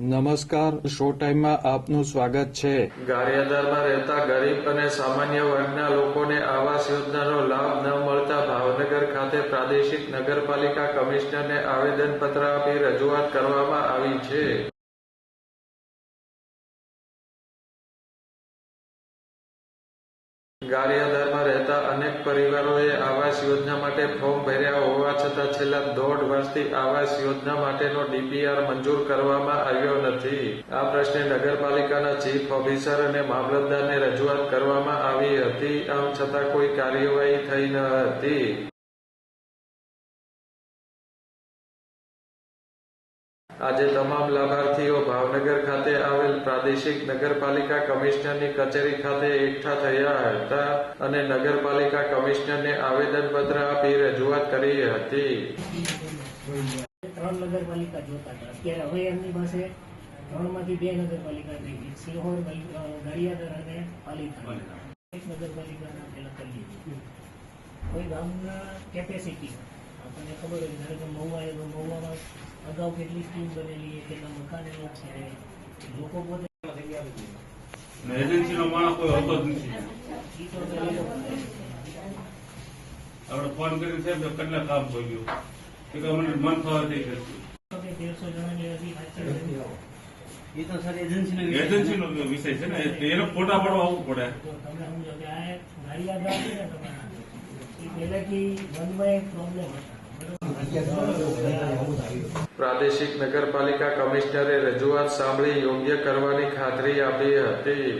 નમસ્કાર, શો ટાઈમમાં આપનું સ્વાગત છે। ગારિયાધારમાં રહેતા ગરીબ અને સામાન્ય વર્ગના લોકોને આવાસ યોજનાનો લાભ ન મળતા ભાવનગર ખાતે પ્રાદેશિક નગરપાલિકા કમિશનરને આવેદનપત્ર આપી રજૂઆત કરવામાં આવી છે। ગારિયાધારમાં રહેતા અનેક પરિવારોએ આવાસ યોજના માટે ફોર્મ ભર્યા હોવા છતાં છેલ્લા 1.5 વર્ષથી આવાસ યોજના માટેનો ડીપીઆર મંજૂર કરવામાં આવ્યો નથી। આ પ્રશ્ને નગરપાલિકાના ચીફ ઓફિસર અને મામલતદારને રજૂઆત કરવામાં આવી હતી, આમ છતાં કોઈ કાર્યવાહી થઈ ન હતી। આજે તમામ લાભાર્થીઓ ભાવનગર ખાતે આવેલ પ્રાદેશિક નગરપાલિકા કમિશનરની કચેરી ખાતે એકઠા થયા હતા અને નગરપાલિકા કમિશનરને આવેદનપત્ર આપી રજૂઆત કરી હતી। 3 નગરપાલિકા જોતા હતા, અત્યારે હવે એમની પાસે 3 માંથી 2 નગરપાલિકા થઈ ગઈ, સિહોર, ગારિયાધાર અને પાલિકા। એક નગરપાલિકાના પેલા કરીએ કોઈ ગામના કેપેસિટી આપણને ખબર હોય, ધારો કે મહુવા એ મહુવામાં અગાઉ કેટલી સ્કીમ બનેલી, કેટલા મકાન એના છે, લોકો પોતે એજન્સીનો માણસ કોઈ હોતો જ નથી। આપણે ફોન કરી સાહેબ કેટલા કામ થઈ ગયું કે મને મન થવા થઈ ગયું। 1300 જણાની અરજી એ તો સર એજન્સીનો વિષય છે ને, એને ફોટા પાડવા આવવું પડે। તમે સમજો કે આ ગારિયાધાર છે ને તમારા, એ પહેલાથી વનવાય પ્રોબ્લેમ હતા। પ્રાદેશિક નગરપાલિકા કમિશનરે રજૂઆત સાંભળી યોગ્ય કરવાની ખાતરી આપી હતી।